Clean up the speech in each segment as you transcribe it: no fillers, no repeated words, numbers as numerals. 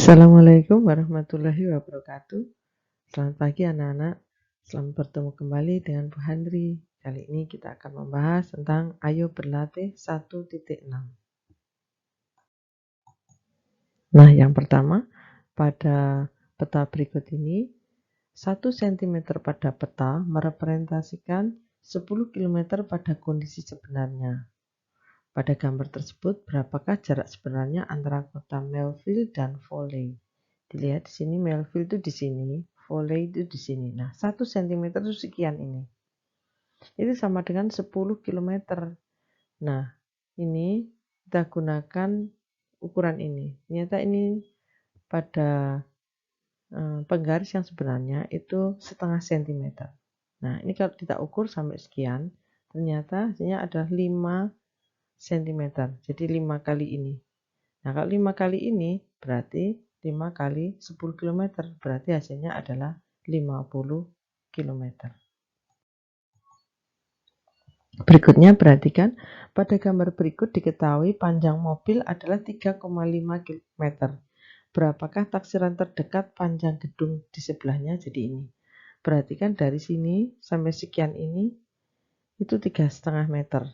Assalamualaikum warahmatullahi wabarakatuh. Selamat pagi anak-anak. Selamat bertemu kembali dengan Bu Handri. Kali ini kita akan membahas tentang ayo berlatih 1.6. Nah, yang pertama, pada peta berikut ini, 1 cm pada peta merepresentasikan 10 km pada kondisi sebenarnya. Pada gambar tersebut, berapakah jarak sebenarnya antara kota Melville dan Foley? Dilihat di sini, Melville itu di sini, Foley itu di sini. Nah, 1 cm itu sekian ini. Itu sama dengan 10 km. Nah, ini kita gunakan ukuran ini. Ternyata ini pada penggaris yang sebenarnya itu setengah cm. Nah, ini kalau kita ukur sampai sekian, ternyata hasilnya adalah 5 cm. Jadi 5 kali ini. Nah, kalau 5 kali ini berarti 5 kali 10 km, berarti hasilnya adalah 50 km. Berikutnya perhatikan, pada gambar berikut diketahui panjang mobil adalah 3,5 km. Berapakah taksiran terdekat panjang gedung di sebelahnya? Jadi ini. Perhatikan dari sini sampai sekian ini, itu 3,5 meter.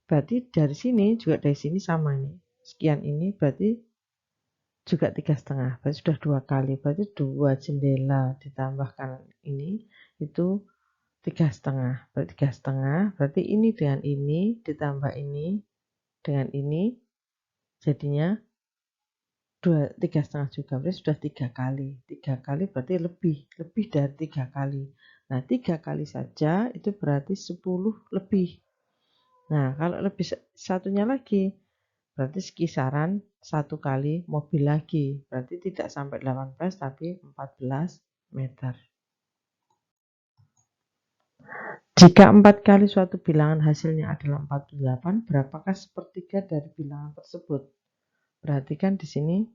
Berarti dari sini juga dari sini sama ini. Sekian ini berarti juga 3,5, berarti sudah 2 kali, berarti 2 jendela ditambahkan ini itu 3,5, berarti 3,5, berarti ini dengan ini ditambah ini dengan ini jadinya 3,5 juga, berarti sudah 3 kali. 3 kali berarti lebih dari 3 kali. Nah, 3 kali saja itu berarti 10 lebih. Nah, kalau lebih satunya lagi berarti kisaran 1 kali mobil lagi. Berarti tidak sampai 18 tapi 14 meter. Jika 4 kali suatu bilangan hasilnya adalah 48, berapakah sepertiga dari bilangan tersebut? Perhatikan di sini.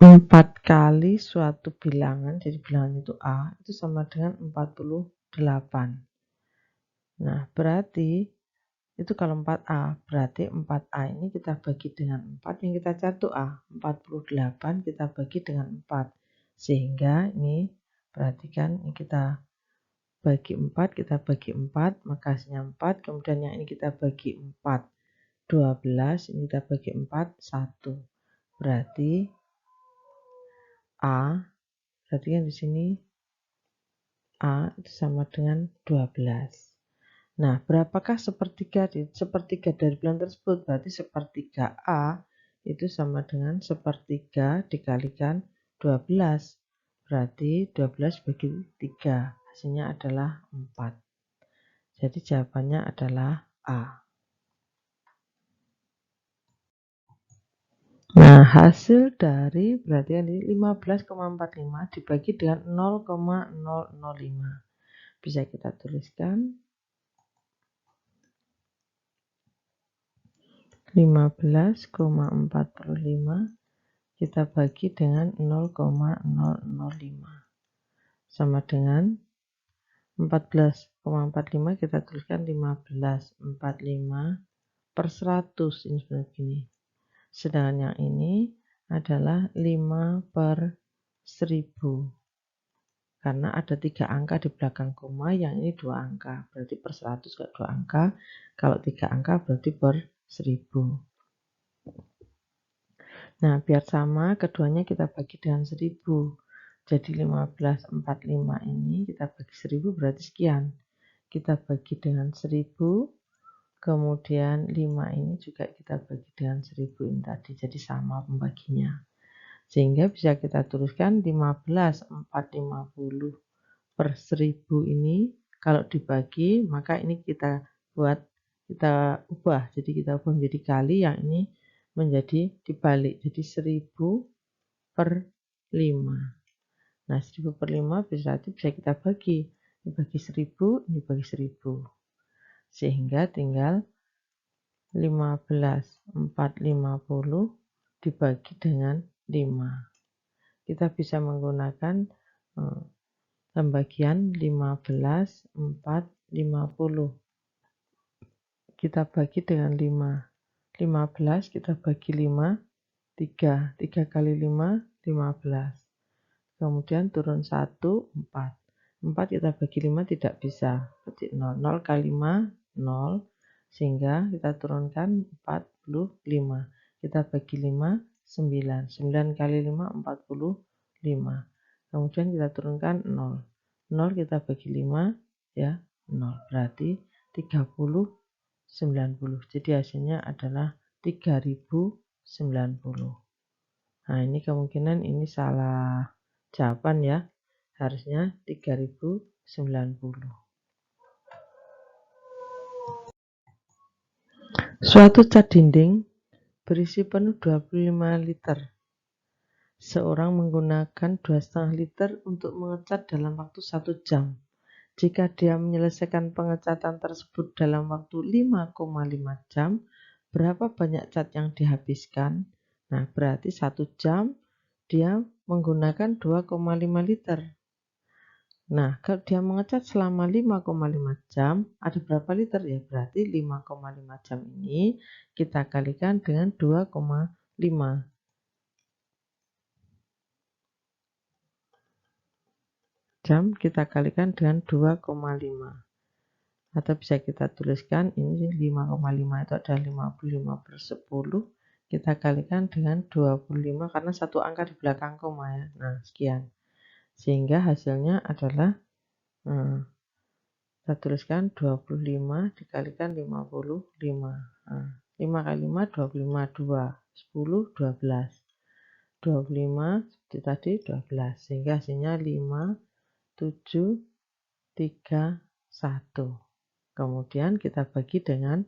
Empat kali suatu bilangan, jadi bilangan itu A, itu sama dengan 48. Nah, berarti itu kalau 4A, berarti 4A ini kita bagi dengan 4, yang kita cari itu A. 48 kita bagi dengan 4. Sehingga ini, perhatikan, ini kita bagi 4, kita bagi 4, maka hasilnya 4. Kemudian yang ini kita bagi 4, 12, ini kita bagi 4, 1. Berarti A, berarti kan di sini A itu sama dengan 12. Nah, berapakah sepertiga dari bilangan tersebut? Berarti sepertiga A itu sama dengan sepertiga dikalikan 12. Berarti 12 bagi 3. Hasilnya adalah 4. Jadi jawabannya adalah A. Nah, hasil dari berarti ini 15,45 dibagi dengan 0,005. Bisa kita tuliskan 15,45 kita bagi dengan 0,005 sama dengan 14,45 kita tuliskan 15,45 per 100 ini sebenarnya gini. Sedangkan yang ini adalah 5 per 1000 karena ada 3 angka di belakang koma, yang ini 2 angka, berarti per 100 ke 2 angka, kalau 3 angka berarti per 1000. Nah, biar sama, keduanya kita bagi dengan 1000. Jadi 15,45 ini kita bagi 1000 berarti sekian. Kita bagi dengan 1000, kemudian 5 ini juga kita bagi dengan 1000 ini tadi. Jadi sama pembaginya. Sehingga bisa kita tuliskan 15,450 per 1000 ini kalau dibagi, maka ini kita ubah. Jadi kita ubah menjadi kali, yang ini menjadi dibalik. Jadi 1000 per 5. Nah, 1000 per 5 berarti bisa kita bagi. Ini bagi 1000, ini bagi 1000. Sehingga tinggal 15,450 dibagi dengan 5. Kita bisa menggunakan pembagian 15,450. kita bagi dengan 5. 15 kita bagi 5, 3. 3 kali 5, 15. Kemudian turun 1, 4. 4 kita bagi 5 tidak bisa. Berarti 0. 0 kali 5, 0. Sehingga kita turunkan 45. Kita bagi 5, 9. 9 kali 5, 45. Kemudian kita turunkan 0. 0 kita bagi 5, ya 0. Berarti 30, 90. Jadi hasilnya adalah 3090. Nah, ini kemungkinan ini salah jawaban ya. Harusnya 3090. Suatu cat dinding berisi penuh 25 liter. Seorang menggunakan 2,5 liter untuk mengecat dalam waktu 1 jam. Jika dia menyelesaikan pengecatan tersebut dalam waktu 5,5 jam, berapa banyak cat yang dihabiskan? Nah, berarti 1 jam dia menggunakan 2,5 liter. Nah, kalau dia mengecat selama 5,5 jam, ada berapa liter ya? Berarti 5,5 jam ini kita kalikan dengan 2,5. Jam kita kalikan dengan 2,5. Atau bisa kita tuliskan ini 5,5 itu adalah 55 per 10. Kita kalikan dengan 25 karena satu angka di belakang koma ya. Nah, sekian. Sehingga hasilnya adalah kita tuliskan 25 dikalikan 55. Nah, 5 kali 5 25, 2, 10, 12. 25 seperti tadi 12. Sehingga hasilnya 5, 7, 3, 1. Kemudian kita bagi dengan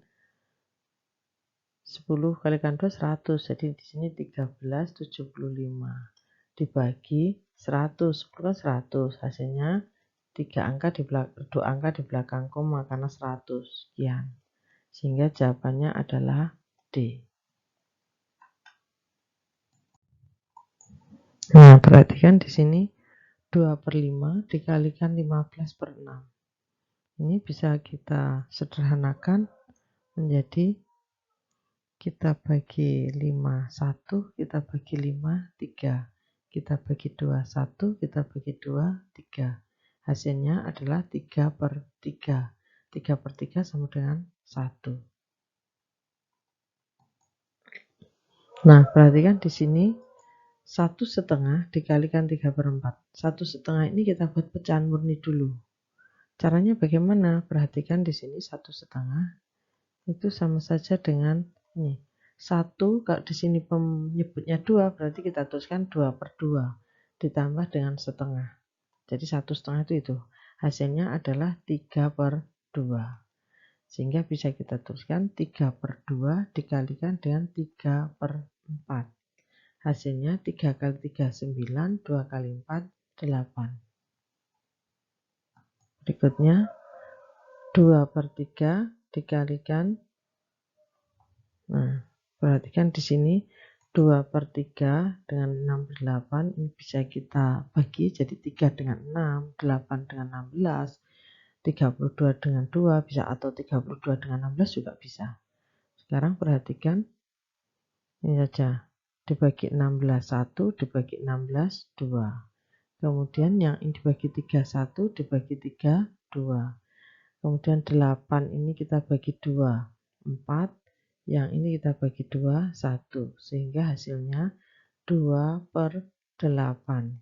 10 kalikan 2 100. Jadi di sini 1375 dibagi 100. 10 kan 100. Hasilnya 2 angka di belakang koma karena 100 sekian. Sehingga jawabannya adalah D. Nah, perhatikan di sini 2/5 dikalikan 15/6. Ini bisa kita sederhanakan menjadi kita bagi 5 1, kita bagi 5 3, kita bagi 2 1, kita bagi 2 3. Hasilnya adalah 3/3. 3/3 sama dengan 1. Nah, perhatikan di sini 1,5 dikalikan 3/4. 1,5 ini kita buat pecahan murni dulu. Caranya bagaimana? Perhatikan di sini 1,5 itu sama saja dengan ini. 1, kalau di sini penyebutnya 2, berarti kita tuliskan 2/2 ditambah dengan setengah. Jadi 1,5 itu. Hasilnya adalah 3/2. Sehingga bisa kita tuliskan 3/2 dikalikan dengan 3/4. Hasilnya 3 kali 3 9, 2 kali 4 8. Berikutnya 2/3 dikalikan. Nah, perhatikan di sini 2/3 dengan 6/8 ini bisa kita bagi jadi 3 dengan 6, 8 dengan 16, 32 dengan 2 bisa, atau 32 dengan 16 juga bisa. Sekarang perhatikan ini saja, dibagi 16 1, dibagi 16 2. Kemudian yang ini dibagi 3 1, dibagi 3 2. Kemudian 8 ini kita bagi 2 4. Yang ini kita bagi 2, 1. Sehingga hasilnya 2/8.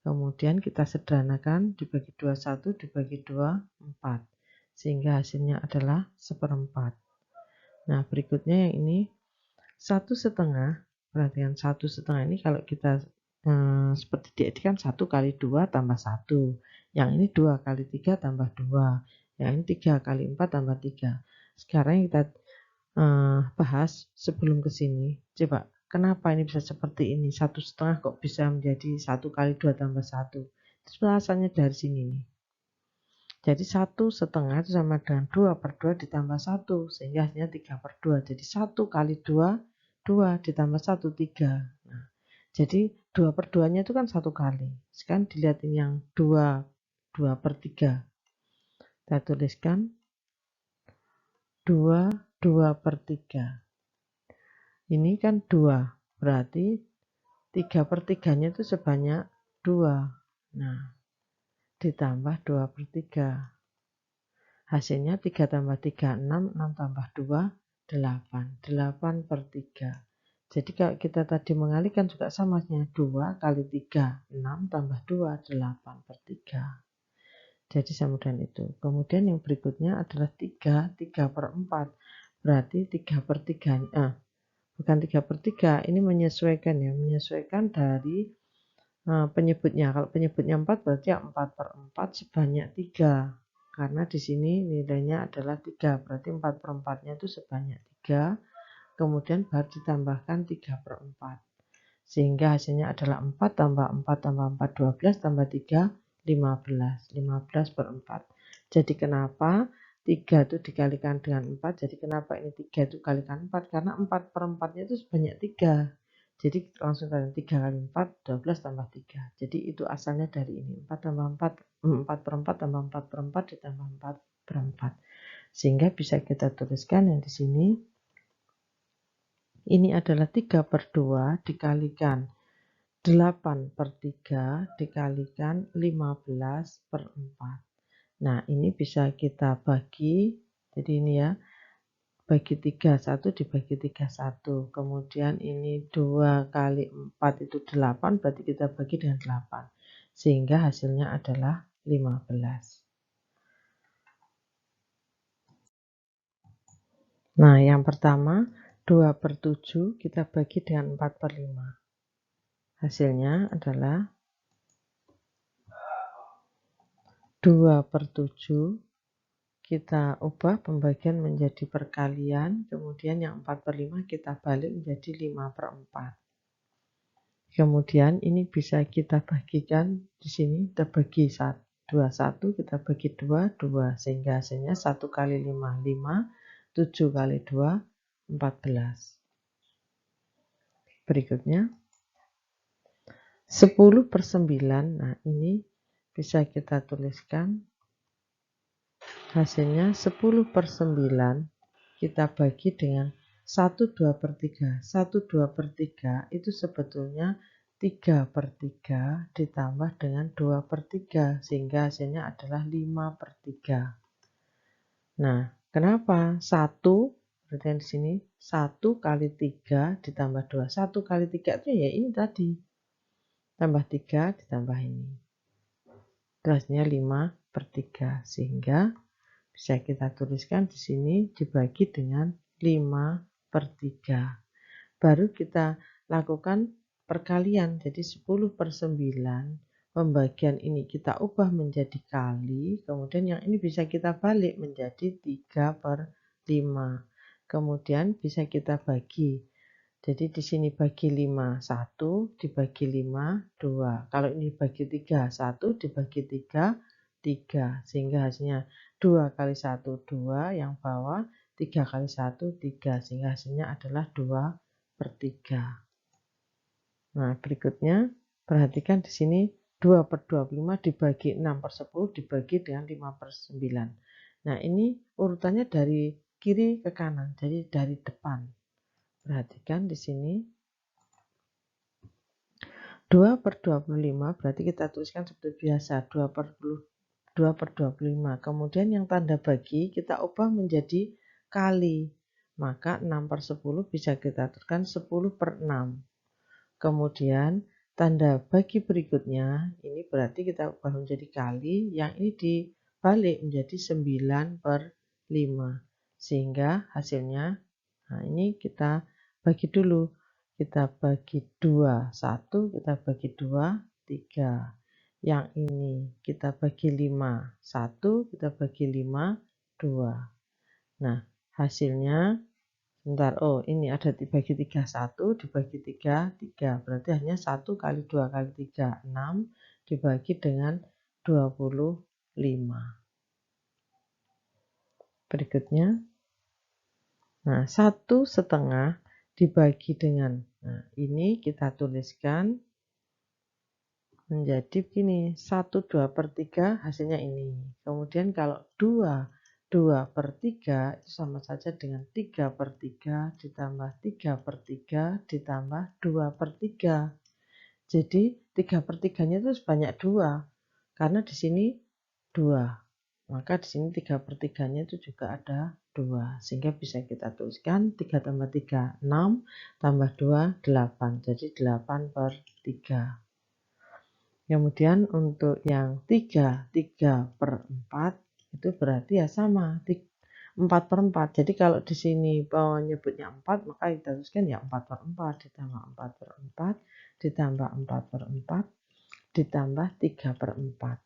Kemudian kita sederhanakan, dibagi 2, 1, dibagi 2, 4. Sehingga hasilnya adalah 1/4. Nah, berikutnya yang ini 1,5. Perhatikan 1,5 ini kalau kita seperti diedikan 1 kali 2 tambah 1. Yang ini 2 kali 3 tambah 2. Yang ini 3 kali 4 tambah 3. Sekarang kita bahas sebelum ke sini. Coba, kenapa ini bisa seperti ini? 1,5 kok bisa menjadi 1 kali 2 tambah 1? Itu alasannya dari sini nih. Jadi 1,5 itu sama dengan 2/2 ditambah 1. Sehingga hasilnya 3/2. Jadi 1 kali 2, 2 ditambah 1, 3. Nah, jadi 2/2-nya itu kan 1 kali. Sekarang dilihat ini yang 2/3. Kita tuliskan 2/3. Ini kan 2, berarti 3/3-nya itu sebanyak 2. Nah, ditambah 2/3. Hasilnya 3 tambah 3, 6, 6 tambah 2, 8. 8/3. Jadi kalau kita tadi mengalihkan juga sama, 2 kali 3, 6 tambah 2, 8/3. Jadi sama dengan itu. Kemudian yang berikutnya adalah 3/4. Berarti 3/3, bukan 3/3, ini menyesuaikan ya, menyesuaikan dari penyebutnya. Kalau penyebutnya 4 berarti 4/4 sebanyak 3. Karena di sini nilainya adalah 3, berarti 4/4-nya itu sebanyak 3, kemudian baru ditambahkan 3/4. Sehingga hasilnya adalah 4 tambah 4 tambah 4, 12, tambah 3, 15. 15/4. Jadi kenapa 3 itu dikalikan dengan 4, jadi kenapa ini 3 itu kalikan 4, karena 4/4-nya itu sebanyak 3. Jadi langsung kalian 3 kali 4, 12 tambah 3. Jadi itu asalnya dari ini. 4 tambah 4, 4/4 tambah 4/4 ditambah 4/4. Sehingga bisa kita tuliskan yang di sini. Ini adalah 3/2 dikalikan 8/3 dikalikan 15/4. Nah, ini bisa kita bagi. Jadi ini ya. Bagi 3, 1 dibagi 3, 1. Kemudian ini 2 kali 4 itu 8, berarti kita bagi dengan 8. Sehingga hasilnya adalah 15. Nah, yang pertama 2/7 kita bagi dengan 4/5. Hasilnya adalah 2/7. Kita ubah pembagian menjadi perkalian, kemudian yang 4/5 kita balik menjadi 5/4. Kemudian ini bisa kita bagikan di sini, kita bagi 1, kita bagi 2, 2, sehingga hasilnya 1 kali 5, 5, 7 kali 2, 14. Berikutnya 10/9, nah ini bisa kita tuliskan. Hasilnya 10/9 kita bagi dengan 1/2/3. 1/2/3 itu sebetulnya 3/3 ditambah dengan 2/3, sehingga hasilnya adalah 5/3. Nah, kenapa? 1, berarti di sini 1 kali 3 ditambah 2. 1 kali 3 itu ya ini tadi. Tambah 3 ditambah ini. Hasilnya 5/3, sehingga bisa kita tuliskan di sini dibagi dengan 5/3. Baru kita lakukan perkalian. Jadi 10/9. Pembagian ini kita ubah menjadi kali. Kemudian yang ini bisa kita balik menjadi 3/5. Kemudian bisa kita bagi. Jadi di sini bagi 5, 1, dibagi 5, 2. Kalau ini bagi 3, 1, dibagi 3, 3. Sehingga hasilnya 2 kali 1, 2, yang bawah 3 kali 1, 3. Sehingga hasilnya adalah 2/3. Nah, berikutnya perhatikan di sini 2/25 dibagi 6/10 dibagi dengan 5/9. Nah, ini urutannya dari kiri ke kanan, jadi dari depan. Perhatikan di sini 2/25 berarti kita tuliskan seperti biasa 2/25. Kemudian yang tanda bagi kita ubah menjadi kali. Maka 6/10 bisa kita tuliskan 10/6. Kemudian tanda bagi berikutnya ini berarti kita ubah menjadi kali. Yang ini dibalik menjadi 9/5. Sehingga hasilnya, nah ini kita bagi dulu. Kita bagi 2, 1, kita bagi 2, 3. Yang ini kita bagi 5, 1, kita bagi 5, 2. Nah, hasilnya, sebentar, ini ada dibagi 3, 1, dibagi 3, 3. Berarti hanya 1 kali 2 kali 3, 6, dibagi dengan 25. Berikutnya, nah 1/2 dibagi dengan, nah ini kita tuliskan menjadi begini, 1/2/3 hasilnya ini. Kemudian kalau 2 2/3 itu sama saja dengan 3/3 ditambah 3/3 ditambah 2/3. Jadi 3/3-nya itu sebanyak 2. Karena di sini 2. Maka di sini 3/3-nya itu juga ada 2. Sehingga bisa kita tuliskan 3 tambah 3, 6, tambah 2, 8. Jadi 8/3. Kemudian untuk yang 3/4 itu berarti ya sama, 4/4. Jadi kalau di sini menyebutnya 4, maka kita tuliskan ya 4/4 ditambah 4/4 ditambah 4/4 ditambah 3/4.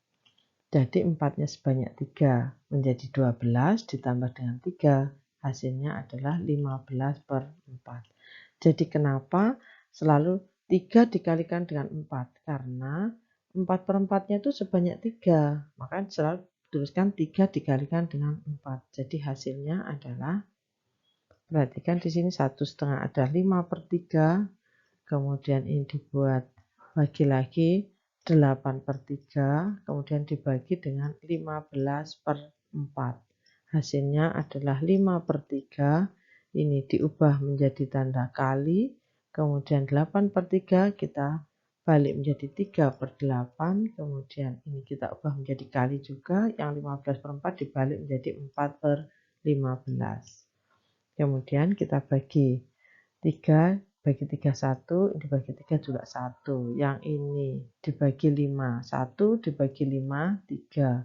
Jadi 4-nya sebanyak 3 menjadi 12 ditambah dengan 3. Hasilnya adalah 15/4. Jadi kenapa selalu 3 dikalikan dengan 4? Karena 4/4-nya itu sebanyak 3. Maka selalu tuliskan 3 dikalikan dengan 4. Jadi hasilnya adalah, perhatikan di sini 1/2 ada 5/3. Kemudian ini dibuat bagi lagi 8/3. Kemudian dibagi dengan 15/4. Hasilnya adalah 5/3. Ini diubah menjadi tanda kali. Kemudian 8/3 kita balik menjadi 3/8, kemudian ini kita ubah menjadi kali juga, yang 15/4 dibalik menjadi 4/15. Kemudian kita bagi 3, bagi 3 1, dibagi 3 juga 1. Yang ini dibagi 5, 1 dibagi 5, 3.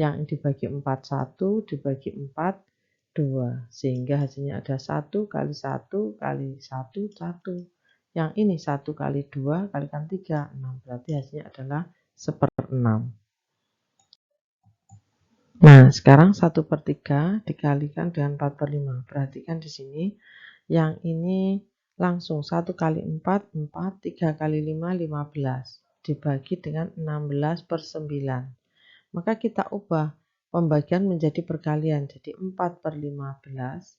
Yang dibagi 4, 1 dibagi 4, 2. Sehingga hasilnya ada 1 kali 1 kali 1, 1. Yang ini 1 kali 2 kalikan 3, 6. Berarti hasilnya adalah 1/6. Nah, sekarang 1/3 dikalikan dengan 4/5. Perhatikan di sini, yang ini langsung 1 kali 4, 4, 3 kali 5, 15. Dibagi dengan 16/9. Maka kita ubah pembagian menjadi perkalian. Jadi 4/15.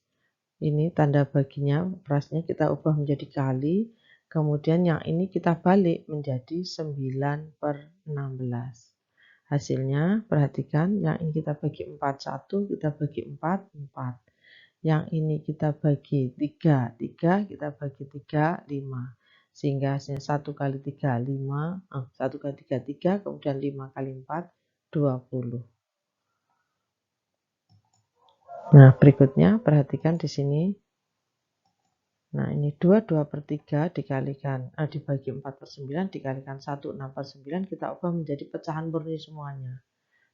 Ini tanda baginya, operasinya kita ubah menjadi kali. Kemudian yang ini kita balik menjadi 9/16. Hasilnya, perhatikan, yang ini kita bagi 4, 1, kita bagi 4, 4. Yang ini kita bagi 3, 3, kita bagi 3, 5. Sehingga hasilnya 1 kali 3, 5, 1 kali 3, 3, kemudian 5 kali 4, 20. Nah, berikutnya perhatikan di sini. Nah, ini 2/3 dikalikan, dibagi 4/9 dikalikan 1, 6/9, kita ubah menjadi pecahan murni semuanya.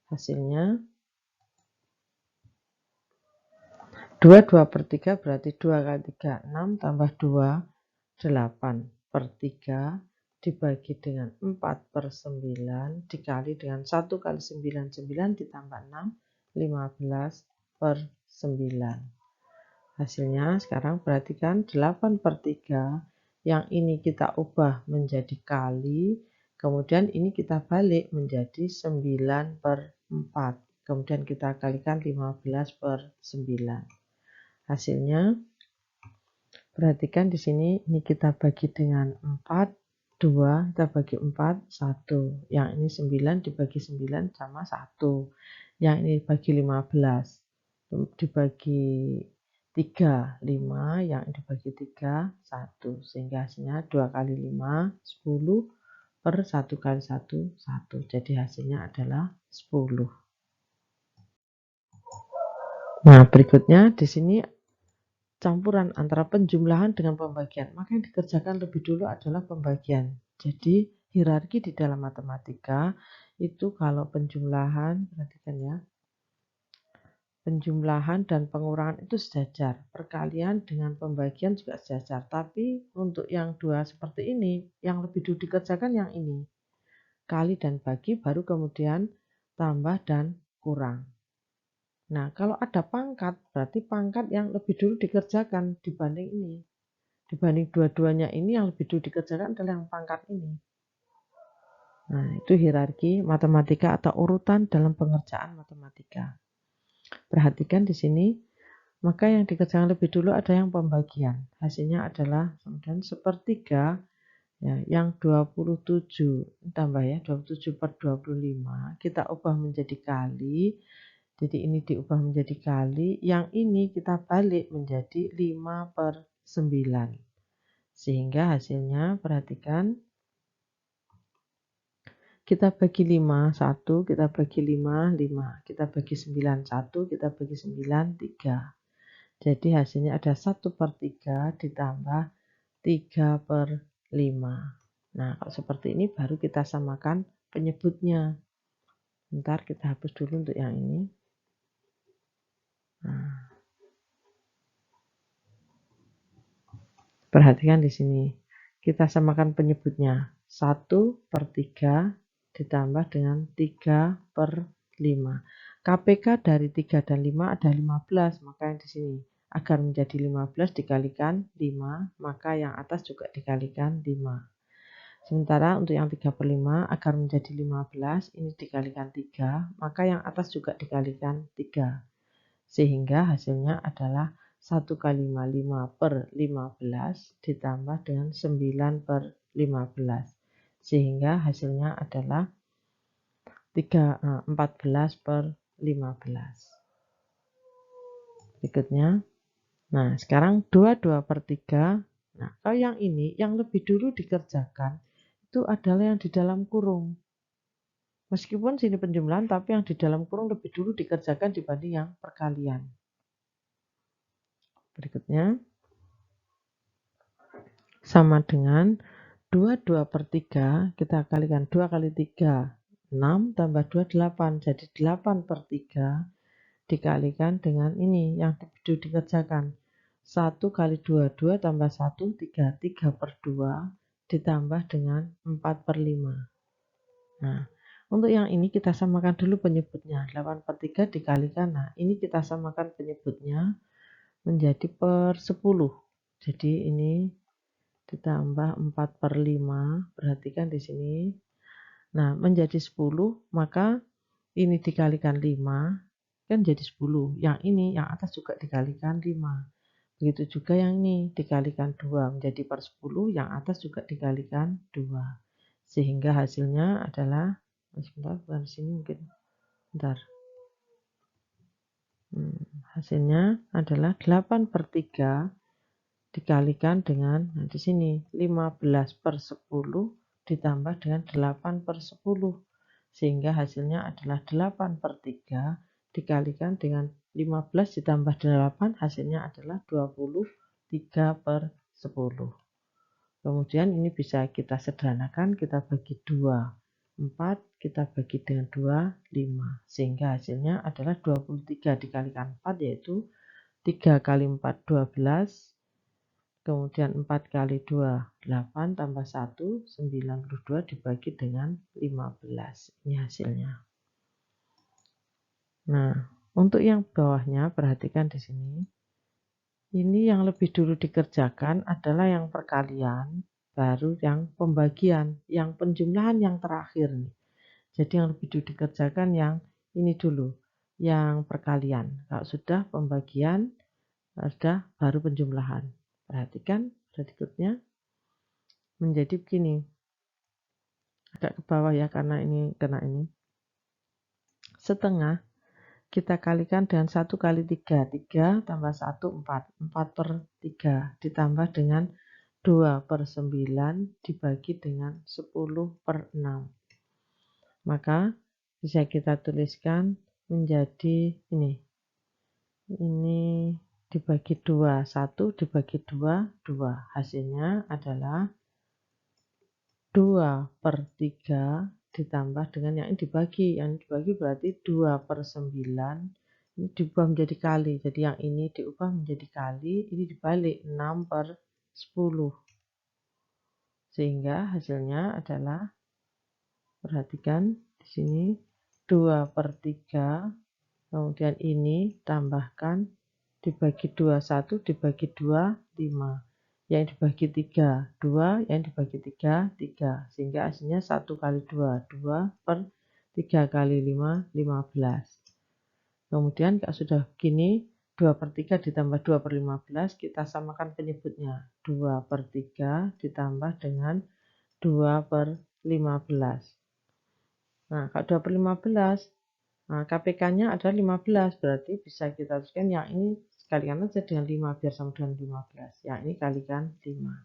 Hasilnya 2/3 berarti 2 kali 3, 6, tambah 2, 8/3 dibagi dengan 4/9 dikali dengan 1 kali 9, 9 ditambah 6, 15/9. Hasilnya sekarang perhatikan 8/3, yang ini kita ubah menjadi kali, kemudian ini kita balik menjadi 9/4, kemudian kita kalikan 15/9. Hasilnya perhatikan di sini, ini kita bagi dengan 4, 2, kita bagi 4, 1. Yang ini 9 dibagi 9 sama 1. Yang ini dibagi 15, dibagi 3, 5, yang dibagi 3, 1. Sehingga hasilnya 2 kali 5, 10, per 1 kali 1, 1. Jadi hasilnya adalah 10. Nah, berikutnya di sini campuran antara penjumlahan dengan pembagian. Maka yang dikerjakan lebih dulu adalah pembagian. Jadi hierarki di dalam matematika itu kalau penjumlahan, perhatikan ya, penjumlahan dan pengurangan itu sejajar. Perkalian dengan pembagian juga sejajar. Tapi untuk yang dua seperti ini, yang lebih dulu dikerjakan yang ini. Kali dan bagi, baru kemudian tambah dan kurang. Nah, kalau ada pangkat, berarti pangkat yang lebih dulu dikerjakan dibanding ini. Dibanding dua-duanya ini, yang lebih dulu dikerjakan adalah yang pangkat ini. Nah, itu hierarki matematika atau urutan dalam pengerjaan matematika. Perhatikan di sini, maka yang dikerjakan lebih dulu ada yang pembagian. Hasilnya adalah kemudian 1/3, ya, yang 27, tambah ya, 27/25, kita ubah menjadi kali, Jadi ini diubah menjadi kali, yang ini kita balik menjadi 5/9. Sehingga hasilnya, perhatikan, kita bagi 5, 1, kita bagi 5, 5. Kita bagi 9, 1, kita bagi 9, 3. Jadi hasilnya ada 1/3 ditambah 3/5. Nah, kalau seperti ini baru kita samakan penyebutnya. Bentar, kita hapus dulu untuk yang ini. Nah, perhatikan di sini. Kita samakan penyebutnya. 1/3 ditambah dengan 3/5. KPK dari 3 dan 5 ada 15, maka yang di sini agar menjadi 15 dikalikan 5, maka yang atas juga dikalikan 5. Sementara untuk yang 3/5 agar menjadi 15, ini dikalikan 3, maka yang atas juga dikalikan 3. Sehingga hasilnya adalah 1 kali 5, 5/15 ditambah dengan 9/15. Sehingga hasilnya adalah 14/15. Berikutnya, nah sekarang 22/3. Nah, kalau yang ini, yang lebih dulu dikerjakan, itu adalah yang di dalam kurung. Meskipun sini penjumlahan, tapi yang di dalam kurung lebih dulu dikerjakan dibanding yang perkalian. Berikutnya, sama dengan 22/3, kita kalikan 2 kali 3, 6 tambah 2, 8. Jadi 8/3 dikalikan dengan ini, yang lebih dulu dikerjakan. 1 kali 2, 2 tambah 1, 3. 3/2 ditambah dengan 4/5. Nah, untuk yang ini kita samakan dulu penyebutnya. 8/3 dikalikan, nah ini kita samakan penyebutnya menjadi per 10. Jadi ini ditambah 4/5. Perhatikan di sini. Nah, menjadi 10, maka ini dikalikan 5, kan jadi 10. Yang ini, yang atas juga dikalikan 5. Begitu juga yang ini, dikalikan 2 menjadi per 10, yang atas juga dikalikan 2. Sehingga hasilnya adalah, sebentar, bukan sini mungkin, bentar. Hasilnya adalah 8/3 dikalikan dengan, nah di sini 15/10 ditambah dengan 8/10. Sehingga hasilnya adalah 8/3 dikalikan dengan 15 ditambah 8, hasilnya adalah 23/10. Kemudian ini bisa kita sederhanakan, kita bagi 2, 4, kita bagi dengan 2, 5. Sehingga hasilnya adalah 23 dikalikan 4, yaitu 3 kali 4, 12. Kemudian 4 kali 2, 8, tambah 1, 92 dibagi dengan 15. Ini hasilnya. Nah, untuk yang bawahnya, perhatikan di sini. Ini yang lebih dulu dikerjakan adalah yang perkalian, baru yang pembagian, yang penjumlahan yang terakhir nih. Jadi yang lebih dulu dikerjakan yang ini dulu, yang perkalian. Kalau sudah pembagian, sudah baru penjumlahan. Perhatikan berikutnya menjadi begini. Agak ke bawah ya, karena ini kena ini. Setengah kita kalikan dengan 1 kali 3. 3 tambah 1, 4. 4/3 ditambah dengan 2/9 dibagi dengan 10/6. Maka bisa kita tuliskan menjadi ini. Ini dibagi 2, 1 dibagi 2, 2. Hasilnya adalah 2/3 ditambah dengan yang ini dibagi. Yang dibagi berarti 2/9. Ini diubah menjadi kali. Jadi yang ini diubah menjadi kali, ini dibalik 6/10. Sehingga hasilnya adalah, perhatikan di sini, 2/3, kemudian ini tambahkan dibagi 2, 1 dibagi 2, 5. Yang dibagi 3, 2, yang dibagi 3, 3. Sehingga hasilnya 1 kali 2, 2/3 kali 5, 15. Kemudian kalau sudah begini, 2/3 ditambah 2/15, kita samakan penyebutnya. 2/3 ditambah dengan 2/15. Nah, kalau 2/15, Nah, KPK-nya adalah 15, berarti bisa kita tuliskan yang ini kalikan aja dengan 5 biar sama dengan 15. Yang ini kalikan 5.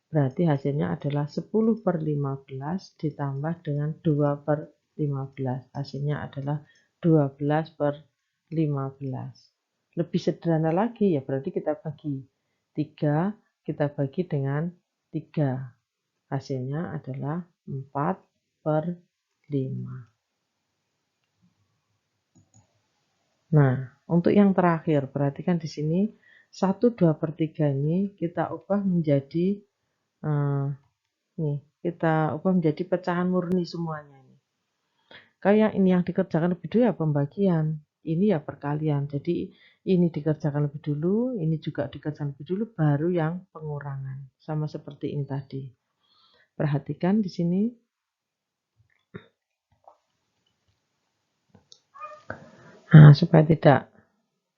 Berarti hasilnya adalah 10/15 ditambah dengan 2/15. Hasilnya adalah 12/15. Lebih sederhana lagi ya berarti kita bagi 3, kita bagi dengan 3. Hasilnya adalah 4/5. Nah, untuk yang terakhir, perhatikan di sini 1/2/3 ini kita ubah menjadi kita ubah menjadi pecahan murni semuanya ini. Kayak ini yang dikerjakan lebih dulu ya pembagian, ini ya perkalian. Jadi ini dikerjakan lebih dulu, ini juga dikerjakan lebih dulu, baru yang pengurangan. Sama seperti ini tadi. Perhatikan di sini. Nah, supaya tidak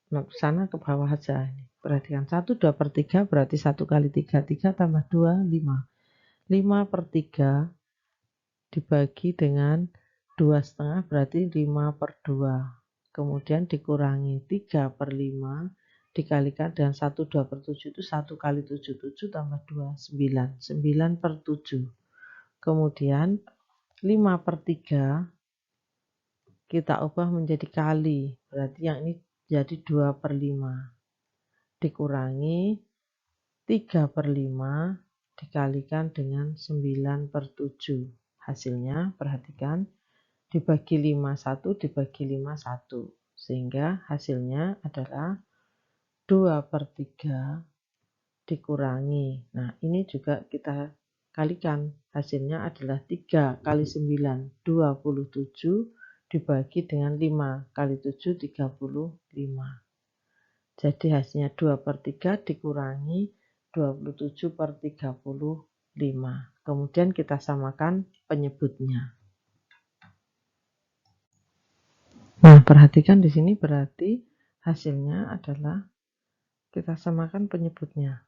ke sana ke bawah aja. Perhatikan 1/2/3 berarti 1 kali 3, 3 tambah 2, 5. 5/3 dibagi dengan 2,5 berarti 5/2. Kemudian dikurangi 3/5 dikalikan dengan 1/2/7 itu 1 kali 7, 7 tambah 2, 9. 9/7. Kemudian 5/3 kita ubah menjadi kali, berarti yang ini jadi 2/5 dikurangi 3/5 dikalikan dengan 9/7. Hasilnya perhatikan dibagi 5, 1 dibagi 5, 1. Sehingga hasilnya adalah 2/3 dikurangi. Nah, ini juga kita kalikan. Hasilnya adalah 3 kali 9, 27 dibagi dengan 5 kali 7, 35. Jadi hasilnya 2/3 dikurangi 27/35. Kemudian kita samakan penyebutnya. Nah, perhatikan di sini berarti hasilnya adalah kita samakan penyebutnya.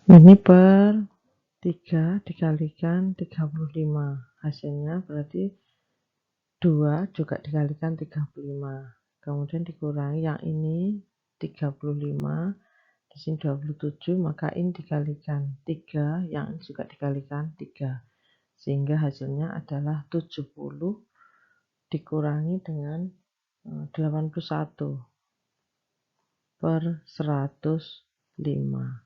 Ini per 3 dikalikan 35. Hasilnya berarti 2 juga dikalikan 35. Kemudian dikurangi yang ini 35. Di sini 27, maka ini dikalikan 3, yang ini juga dikalikan 3. Sehingga hasilnya adalah 70 dikurangi dengan 81/105.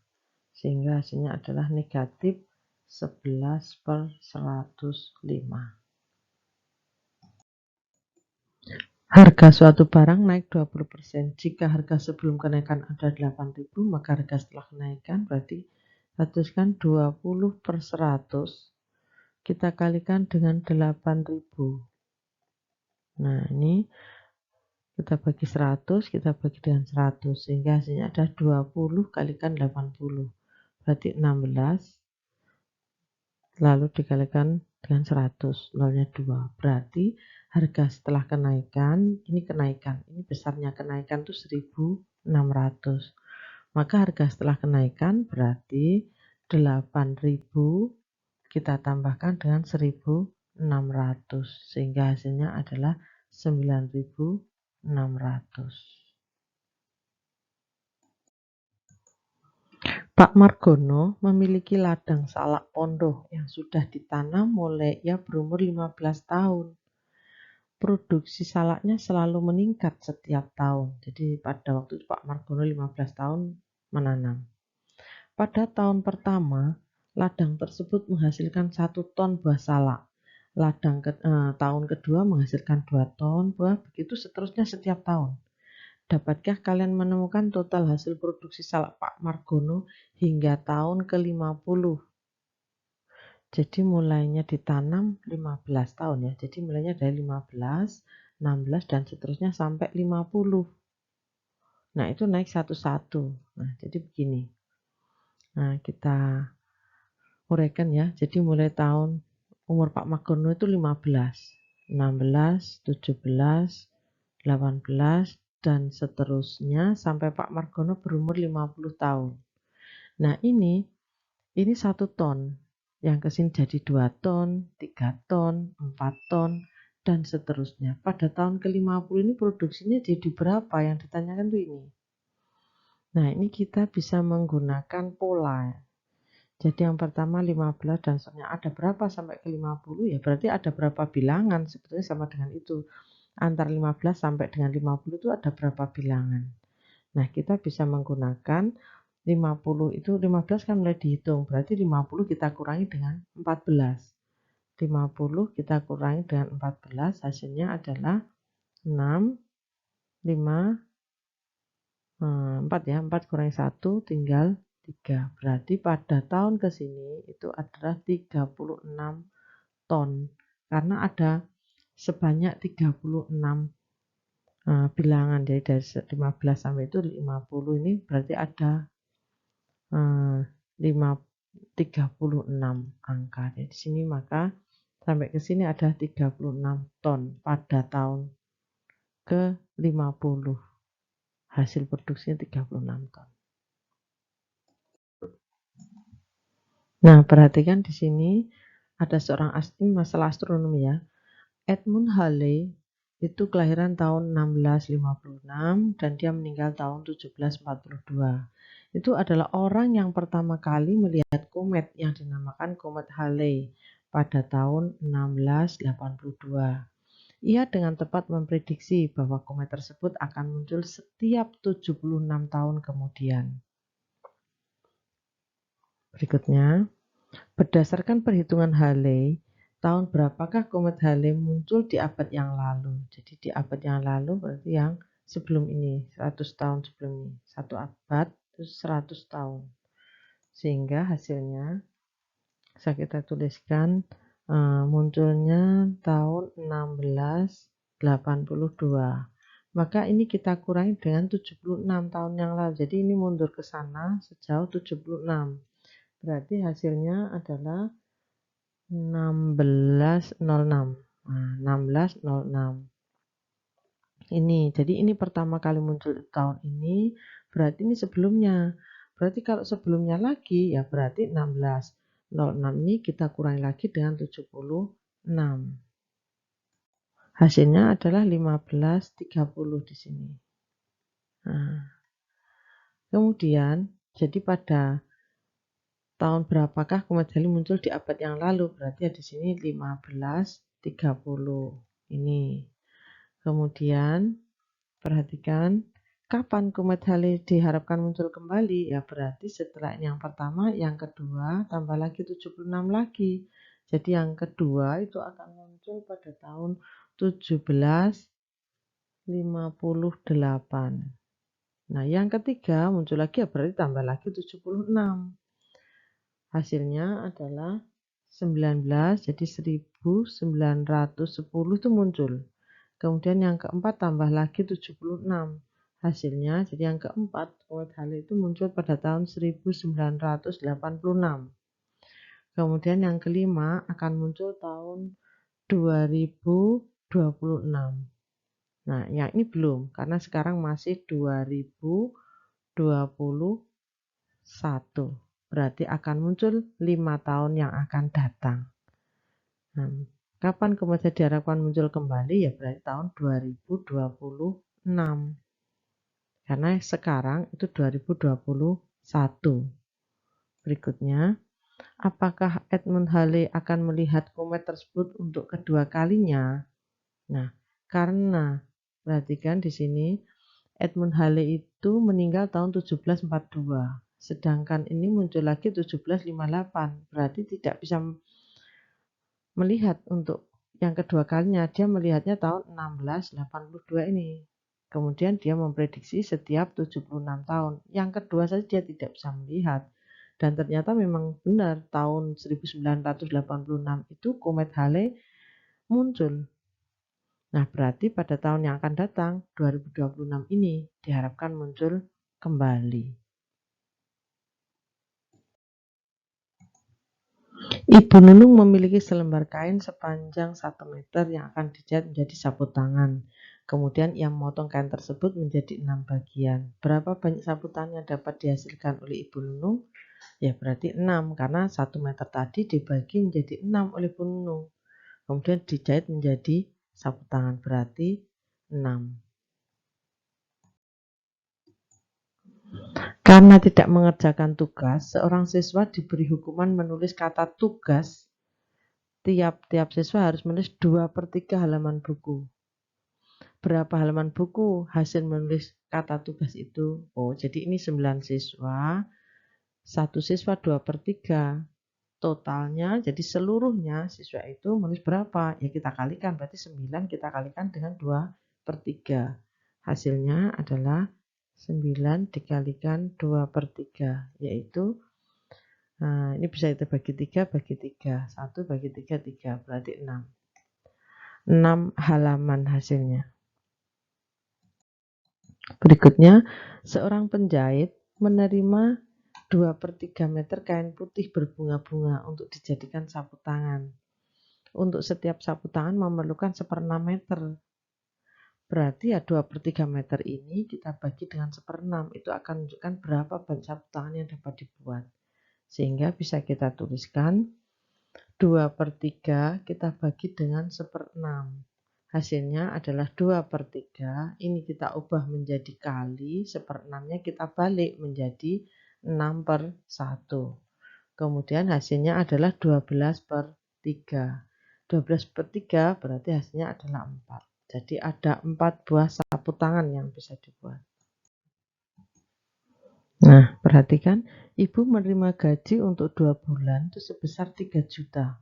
Sehingga hasilnya adalah negatif 11/105. Harga suatu barang naik 20%. Jika harga sebelum kenaikan ada 8.000, maka harga setelah kenaikan berarti tuliskan 20/100 kita kalikan dengan 8.000. Nah, ini kita bagi 100, kita bagi dengan 100 sehingga hasilnya ada 20 kalikan 80. Berarti 16 lalu dikalikan dengan 100, nolnya 2. Berarti harga setelah kenaikan, ini kenaikan, ini besarnya kenaikan itu 1.600. Maka harga setelah kenaikan berarti 8.000 kita tambahkan dengan 1.600 sehingga hasilnya adalah 9.600. Pak Margono memiliki ladang salak pondok yang sudah ditanam mulai ia berumur 15 tahun. Produksi salaknya selalu meningkat setiap tahun. Jadi pada waktu itu Pak Margono 15 tahun menanam. Pada tahun pertama, ladang tersebut menghasilkan 1 ton buah salak. Tahun kedua menghasilkan 2 ton buah, begitu seterusnya setiap tahun. Dapatkah kalian menemukan total hasil produksi salak Pak Margono hingga tahun ke-50? Jadi mulainya ditanam 15 tahun ya. Jadi mulainya dari 15, 16 dan seterusnya sampai 50. Nah, itu naik satu-satu. Nah, jadi begini. Nah, kita uraikan ya. Jadi mulai tahun umur Pak Margono itu 15, 16, 17, 18 dan seterusnya sampai Pak Margono berumur 50 tahun. Nah, ini Ini 1 ton, yang kesini jadi 2 ton, 3 ton, 4 ton, dan seterusnya. Pada tahun ke-50 ini produksinya jadi berapa? Yang ditanyakan tuh ini. Nah, ini kita bisa menggunakan pola. Jadi yang pertama 15 dan seterusnya. Ada berapa sampai ke 50? Ya berarti ada berapa bilangan. Sebetulnya sama dengan itu. Antara 15 sampai dengan 50 itu ada berapa bilangan. Nah, kita bisa menggunakan 50 itu 15 kan mulai dihitung. Berarti 50 kita kurangi dengan 14. 50 kita kurangi dengan 14, hasilnya adalah 6, 5, 4 ya. 4 kurangi 1 tinggal 3. Berarti pada tahun ke sini itu adalah 36 ton. Karena ada sebanyak 36 bilangan. Jadi dari 15 sampai itu 50 ini berarti ada 36 angka. Jadi di sini maka sampai ke sini ada 36 ton pada tahun ke-50. Hasil produksinya 36 ton. Nah, perhatikan di sini ada seorang masalah astronomi ya. Edmund Halley itu kelahiran tahun 1656 dan dia meninggal tahun 1742. Itu adalah orang yang pertama kali melihat komet yang dinamakan komet Halley pada tahun 1682. Ia dengan tepat memprediksi bahwa komet tersebut akan muncul setiap 76 tahun kemudian. Berikutnya, berdasarkan perhitungan Halley, tahun berapakah komet Halley muncul di abad yang lalu? Jadi di abad yang lalu berarti yang sebelum ini, 100 tahun sebelum ini. 1 abad, terus 100 tahun. Sehingga hasilnya bisa kita tuliskan munculnya tahun 1682. Maka ini kita kurangi dengan 76 tahun yang lalu. Jadi ini mundur ke sana sejauh 76. Berarti hasilnya adalah 1606. Nah, 1606. Ini, jadi ini pertama kali muncul di tahun ini, berarti ini sebelumnya. Berarti kalau sebelumnya lagi, ya berarti 1606 ini kita kurangi lagi dengan 76. Hasilnya adalah 1530 di sini. Nah, kemudian, jadi pada tahun berapakah komet Halley muncul di abad yang lalu? Berarti ya di sini 1530 ini. Kemudian perhatikan kapan komet Halley diharapkan muncul kembali? Ya berarti setelah yang pertama, yang kedua tambah lagi 76 lagi. Jadi yang kedua itu akan muncul pada tahun 1758. Nah, yang ketiga muncul lagi ya berarti tambah lagi 76. Hasilnya adalah 19, jadi 1910 itu muncul. Kemudian yang keempat tambah lagi 76. Hasilnya, jadi yang keempat, komet Halley itu muncul pada tahun 1986. Kemudian yang kelima akan muncul tahun 2026. Nah, yang ini belum, karena sekarang masih 2021. Berarti akan muncul 5 tahun yang akan datang. Nah, kapan komet diharapkan muncul kembali? Ya berarti tahun 2026. Karena sekarang itu 2021. Berikutnya, apakah Edmund Halley akan melihat komet tersebut untuk kedua kalinya? Nah, karena perhatikan di sini Edmund Halley itu meninggal tahun 1742. Sedangkan ini muncul lagi 1758. Berarti tidak bisa melihat untuk yang kedua kalinya. Dia melihatnya tahun 1682 ini. Kemudian dia memprediksi setiap 76 tahun. Yang kedua saja dia tidak bisa melihat. Dan ternyata memang benar tahun 1986 itu komet Halley muncul. Nah, berarti pada tahun yang akan datang, 2026 ini diharapkan muncul kembali. Ibu Nunung memiliki selembar kain sepanjang 1 meter yang akan dijahit menjadi sapu tangan. Kemudian ia memotong kain tersebut menjadi 6 bagian. Berapa banyak sapu tangan yang dapat dihasilkan oleh Ibu Nunung? Ya berarti 6, karena 1 meter tadi dibagi menjadi 6 oleh Bu Nunung. Kemudian dijahit menjadi sapu tangan, berarti 6. Karena tidak mengerjakan tugas, seorang siswa diberi hukuman menulis kata tugas. Tiap-tiap siswa harus menulis 2/3 halaman buku. Berapa halaman buku hasil menulis kata tugas itu? Oh, jadi ini 9 siswa, 1 siswa 2/3. Totalnya, jadi seluruhnya siswa itu menulis berapa? Ya kita kalikan, berarti 9 kita kalikan dengan 2/3. Hasilnya adalah 9 dikalikan 2/3, yaitu ini bisa kita bagi 3, 1 bagi 3, 3, berarti 6. 6 halaman hasilnya. Berikutnya, seorang penjahit menerima 2/3 meter kain putih berbunga-bunga untuk dijadikan sapu tangan. Untuk setiap sapu tangan memerlukan 1/6 meter. Berarti ya 2/3 meter ini kita bagi dengan 1/6, itu akan menunjukkan berapa banyak sapu tangan yang dapat dibuat. Sehingga bisa kita tuliskan 2/3 kita bagi dengan 1/6. Hasilnya adalah 2/3. Ini kita ubah menjadi kali, 1/6-nya kita balik menjadi 6/1. Kemudian hasilnya adalah 12/3. 12/3 berarti hasilnya adalah 4. Jadi ada 4 buah sapu tangan yang bisa dibuat. Nah, perhatikan, ibu menerima gaji untuk 2 bulan itu sebesar 3 juta.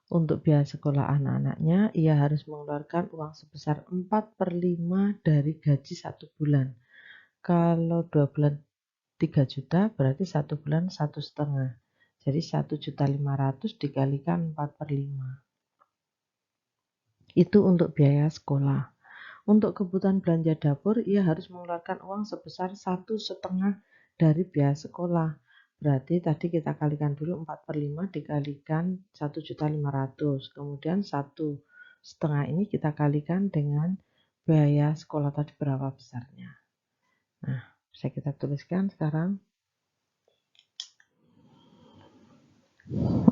Untuk biaya sekolah anak-anaknya, ia harus mengeluarkan uang sebesar 4/5 dari gaji 1 bulan. Kalau 2 bulan 3 juta, berarti 1 bulan 1,5. Jadi 1.500.000 dikalikan 4/5. Itu untuk biaya sekolah. Untuk kebutuhan belanja dapur, ia harus mengeluarkan uang sebesar 1,5 dari biaya sekolah. Berarti tadi kita kalikan dulu 4/5 dikalikan 1.500.000. Kemudian 1,5 ini kita kalikan dengan biaya sekolah tadi berapa besarnya. Nah, bisa kita tuliskan sekarang.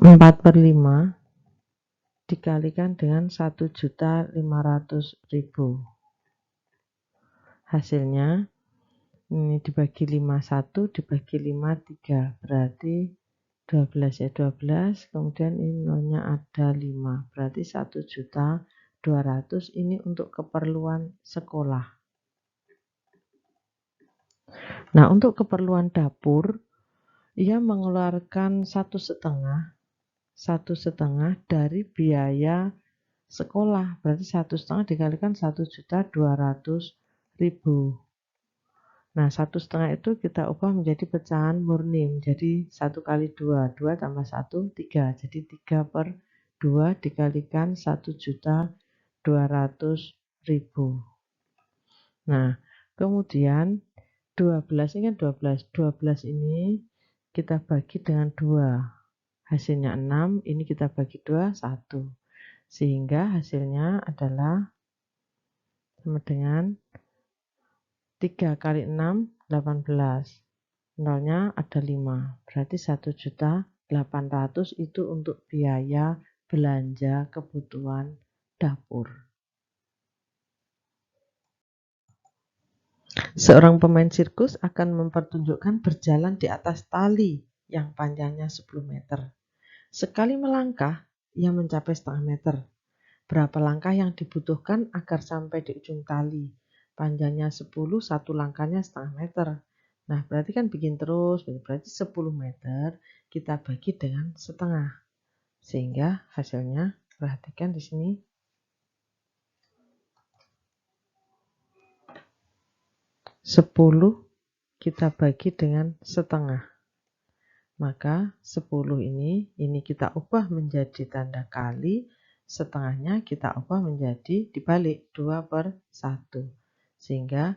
4/5 dikalikan dengan 1.500.000. Hasilnya ini dibagi 5, 1 dibagi 5, 3, berarti 12 ya 12, kemudian ini nolnya ada 5, berarti 1.200.000 ini untuk keperluan sekolah. Nah, untuk keperluan dapur, ia mengeluarkan 1,5 dari biaya sekolah, berarti 1,5 dikalikan 1.200.000. Nah, 1,5 itu kita ubah menjadi pecahan murni, menjadi 1 kali 2, 2 tambah 1, 3. Jadi 3/2 dikalikan 1.200.000. Nah, kemudian 12 ini kan 12 ini kita bagi dengan 2. Hasilnya 6, ini kita bagi 2, 1. Sehingga hasilnya adalah sama dengan 3 kali 6, 18. Nolnya ada 5. Berarti 1.800.000 itu untuk biaya belanja kebutuhan dapur. Seorang pemain sirkus akan mempertunjukkan berjalan di atas tali yang panjangnya 10 meter. Sekali melangkah, ia mencapai setengah meter. Berapa langkah yang dibutuhkan agar sampai di ujung tali? Panjangnya 10, satu langkahnya setengah meter. Nah, berarti kan bikin terus, berarti 10 meter kita bagi dengan setengah. Sehingga hasilnya, perhatikan di sini. 10 kita bagi dengan setengah. Maka 10 ini kita ubah menjadi tanda kali, setengahnya kita ubah menjadi dibalik 2/1. Sehingga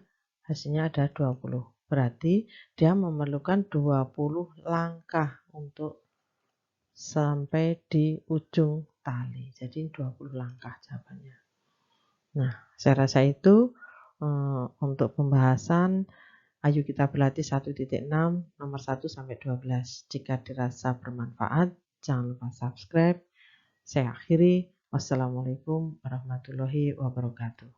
hasilnya ada 20. Berarti dia memerlukan 20 langkah untuk sampai di ujung tali. Jadi 20 langkah jawabannya. Nah, saya rasa itu untuk pembahasan Ayo kita berlatih 1.6 nomor 1 sampai 12. Jika dirasa bermanfaat, jangan lupa subscribe. Saya akhiri. Wassalamualaikum warahmatullahi wabarakatuh.